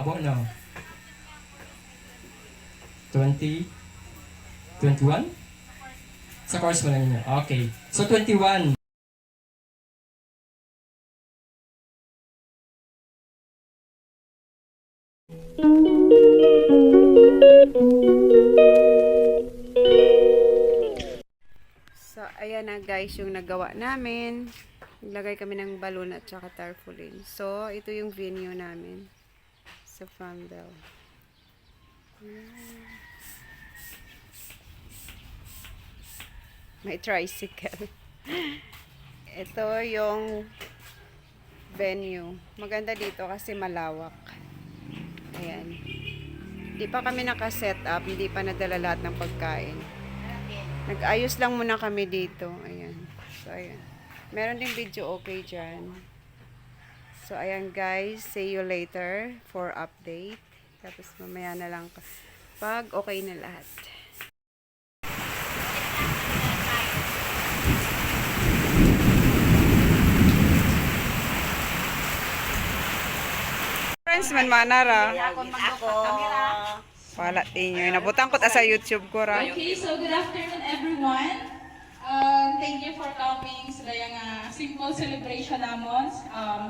Abo na. 20? 21? Sa course mo na ninyo. Okay. So, 21. So, ayan na guys yung nagawa namin. Naglagay kami ng balloon at saka tarpaulin. So, ito yung venue namin sa Farmville. May tricycle. Ito yung venue. Maganda dito kasi malawak. Ayan. Hindi pa kami naka-set up. Hindi pa nadala lahat ng pagkain. Nag-ayos lang muna kami dito. Ayan. So, ayan. Meron din video okay dyan. So, ayan guys. See you later for update. Tapos mamaya na lang pag okay na lahat. Friends man manara. Wala tinyo. Nabutan ko ta sa YouTube ko ra. Okay, so good afternoon everyone. Thank you for coming sa dayang simple celebration namon.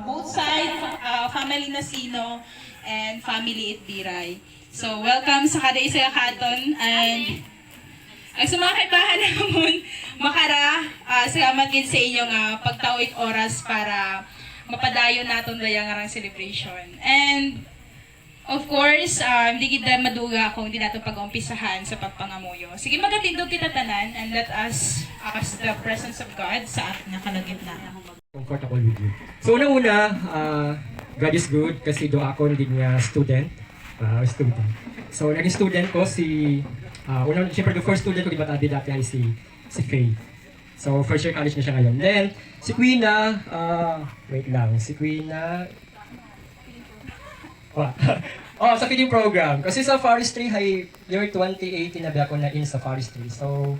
Both sides, family Nasino and family Itbiray. So welcome sa kada isa katon and ang sa mga kaibahan namon makara salamat gid sa inyong pagtawid oras para mapadayon naton dayang arang celebration. And of course, hindi kita maduga kung hindi natin pag-umpisahan sa pagpangamuyo. Sige, magatindog kita tanan and let us ask the presence of God sa ating nakalagitnaan. Comfortable with you. So, unang-una, God is good kasi do ako hindi niya student. So, naging student ko siyempre the first student ko di ba dati ay si Faye. So, first year college na siya ngayon. Then, si Queena, sa feeding program. Kasi sa forestry, year 2018 na ba ako na in sa forestry. So,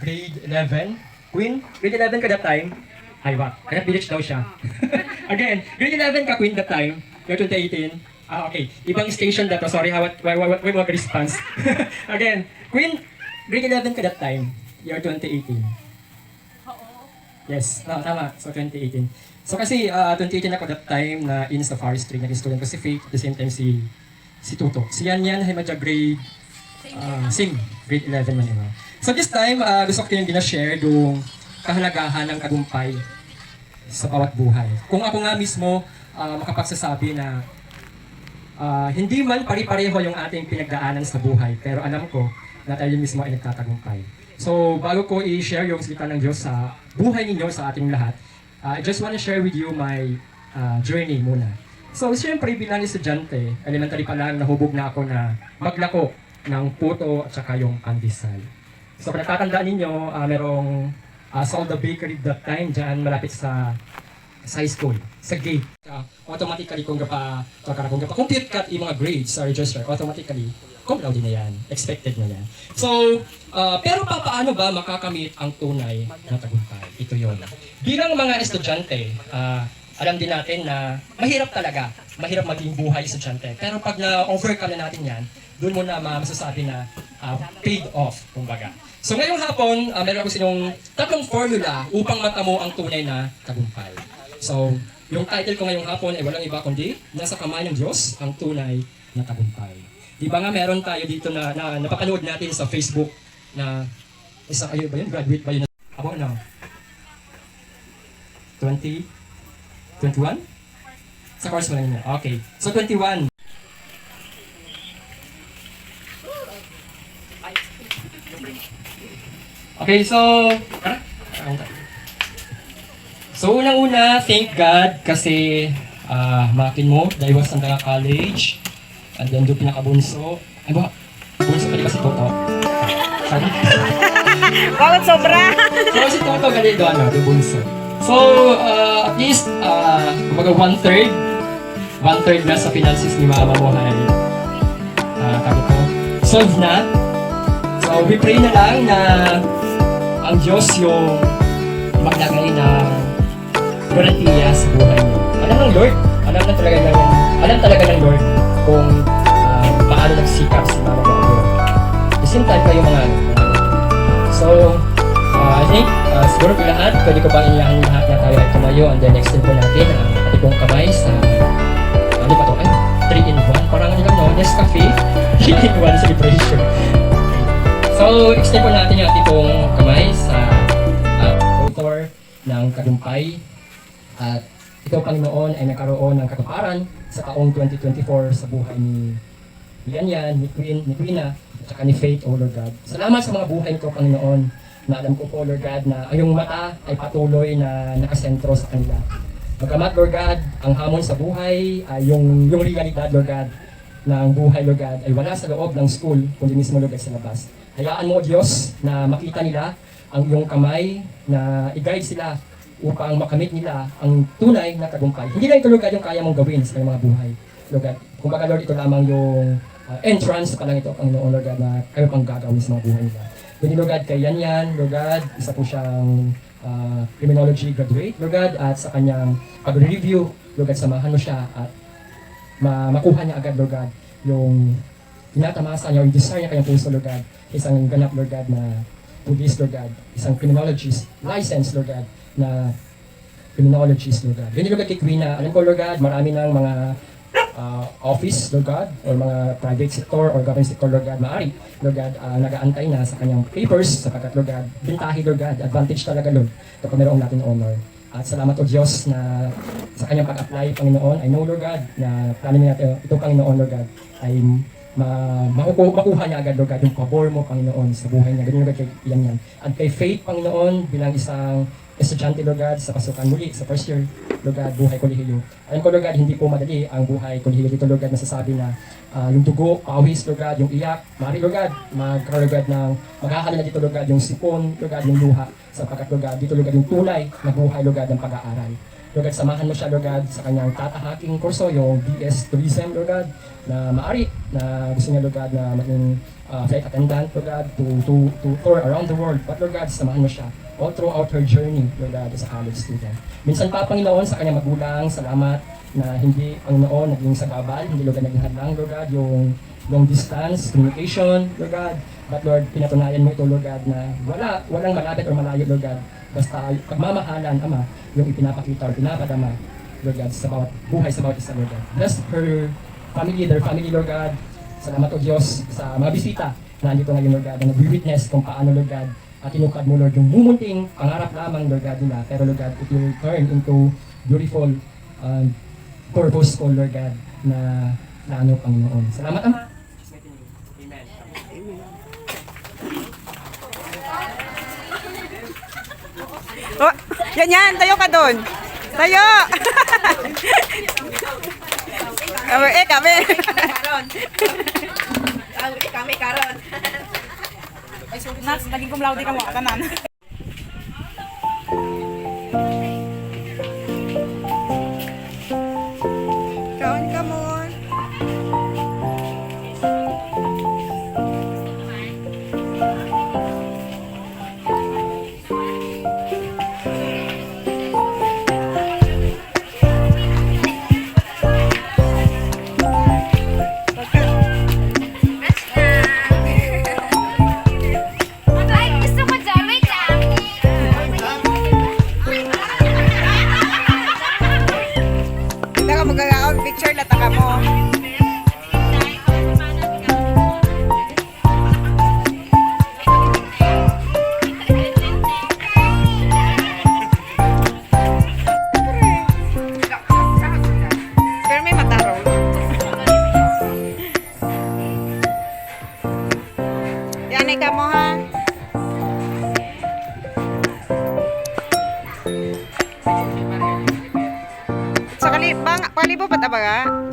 grade 11. Queen, grade 11 ka that time. Kaya village daw siya. Again, grade 11 ka Queen that time, year 2018. Okay. Ibang station na to. Sorry, why mga response? Again, Queen, grade 11 ka that time, year 2018. Yes, tama. So, 2018. So kasi 2018 ako that time na in sa forestry, naging student ko si Faith, at the same time si Tuto. Si Yan ay madya grade grade 11 man yun. So this time, gusto ko yung gina-share yung kahalagahan ng tagumpay sa bawat buhay. Kung ako nga mismo makapagsasabi na hindi man pari-pareho yung ating pinagdaanan sa buhay, pero alam ko na tayo mismo ay nagtatagumpay. So bago ko i-share yung salita ng Diyos sa buhay ninyo, sa ating lahat, I just want to share with you my journey muna. So, siyempre bilang estudyante, elementary pa lang, nahubog na ako na maglako ng puto at saka yung pandesal. So, kung natatandaan ninyo, merong Solda Bakery that time dyan malapit sa high school, sa gate. Automatically, kung compute kat yung mga grades sa register, automatically, cum laude na yan. Expected na yan. So, pero paano ba makakamit ang tunay na tagumpay? Ito yun. Bilang mga estudyante, alam din natin na mahirap talaga. Mahirap maging buhay estudyante. Pero pag na-overcome na natin yan, doon mo na masasabi na paid off, kumbaga. So ngayong hapon, meron ako sinyong tatlong formula upang matamo ang tunay na tagumpay. So, yung title ko ngayong hapon ay walang iba kundi nasa kamay ng Diyos ang tunay na tagumpay. Di ba nga meron tayo dito na napapanood natin sa Facebook na isa kayo ba yun? Graduate ba yun? Abo na. 20? 21? Sa course mo na yun. Okay. So 21. Okay, so unang-una, thank God kasi makin mo, dahil was Sandanga College. And then doon pinakabunso. Ay ba? Bunso ka di ba si Toto? Sorry? Bakit sobra? So si Toto gali doon, doon bunso. So, at least, kumbaga one-third na sa finances ni mama mo ay solve na. So, we pray na lang na ang Diyos yung maglagay ng garantiya sa buhay mo. Alam ng Lord, Alam talaga ng Lord kung paano nagsikap si Mama Mauro. At the same time kayo mga so, I think, siguro po lahat, pwede ko bang iniyahan lahat na tayo ay tumayo and then extend po natin ang ating pong kamay sa, ano ba ito? Ay, 3-in-1. Parang ano lang, no? Nescafe, 3-in-1 celebration. So, extend po natin yung ating pong kamay sa author ng Kadumpay. At ito, Panginoon, ay nagkaroon ng katuparan sa taong 2024 sa buhay ni Yan, ni Queena, at saka ni Faith, O Lord God. Salamat sa mga buhay ko, Panginoon, na alam ko po, Lord God, na ang iyong mata ay patuloy na nakasentro sa kanila. Bagamat, Lord God, ang hamon sa buhay ay yung realidad, Lord God, na ang buhay, Lord God, ay wala sa loob ng school, kundi mismo, Lord God, sa labas. Hayaan mo, Diyos, na makita nila ang iyong kamay, na i-guide sila upang makamit nila ang tunay na tagumpay. Hindi lang ito, Lord God, yung kaya mong gawin sa kanilang mga buhay. Lord God, kumbaga, Lord, ito lamang yung entrance pa lang ito, Panginoon, Lord God, na kayo pang gagawin sa mga buhay nila. Kundi, Lord God, kay Yan, Lord God, isa po siyang criminology graduate, Lord God, at sa kanyang pag-review, Lord God, samahan mo siya at makuha niya agad, Lord God, yung tinatamasa niya, yung desire niya kanyang puso, Lord God, isang ganap, Lord God, na police, Lord God, isang criminologist, license, Lord God, na criminologist, Lord God. Ganyan, Lord God, kay Queena, alam ko, Lord God, marami ng mga office, Lord God, or mga private sector or government sector, Lord God, maaari, Lord God, nag-aantay na sa kanyang papers, sapagkat, Lord God, bintahi, Lord God, advantage talaga, Lord, kapag mayroong natin honor. At salamat, O Diyos, na sa kanyang pag-apply, Panginoon, I know, Lord God, na plano natin, ito, Panginoon, Lord God, ay makuha niya agad, Lord God, yung pabor mo, Panginoon, sa buhay niya. Ganyan, Lord God, kay yan. At kay Faith, Panginoon, bilang isang estudyante, Lord God, sa pasukan muli, sa first year, Lord God, buhay kolehiyo. Alam ko, Lord God, hindi po madali ang buhay kolehiyo dito, Lord God, nasasabi na yung dugo, pawis, Lord God, yung iyak, maaari, Lord God, magkaroon, Lord God, ng maghahalin na dito, Lord God, yung sipon, Lord God, yung luha, sapagkat, Lord God, dito, Lord God, yung tunay na buhay, Lord God, ng pag-aaral. Lord God, samahan mo siya, Lord God, sa kanyang tatahaking kurso, yung BS Tourism, Lord God, na maaari, na gusto niya, Lord God, na maging flight attendant, Lord God, to tour around the world. But, Lord God, samahan mo siya all throughout her journey, Lord God, as a college student. Minsan pa, Panginoon, sa kanyang magulang, salamat na hindi, Panginoon, naging sagabal, hindi, Lord God, naging hadlang, Lord God, yung long distance, communication, Lord God. But, Lord, pinatunayan mo ito, Lord God, na walang malapit or malayo, Lord God. Basta pagmamahalan, Ama, yung ipinapakita or pinapadama, Lord God, sa bawat buhay, sa bawat isa, Lord God. Bless her family, their family, Lord God. Salamat, O Diyos, sa mga bisita na nandito ngayon, Lord God, na nag-witness kung paano, Lord God, at tinukad mo, Lord, yung mumunting pangarap lamang, Lord God, nila. Pero, Lord God, it will turn into beautiful, purposeful, Lord God, na plano, Panginoon. Salamat, Ama. Amen. Oh, yan, tayo ka doon. Tayo! kami. Kami karon. Nas, naging kumlaw di ka mo kanan. Kaon ka mo. Ay, gusto ko dyan. Wait lang. Hindi ka magkakaon picture na taka mo. Pero may matarong. Yan ka mo ha. Sa kalibo pa tabaga.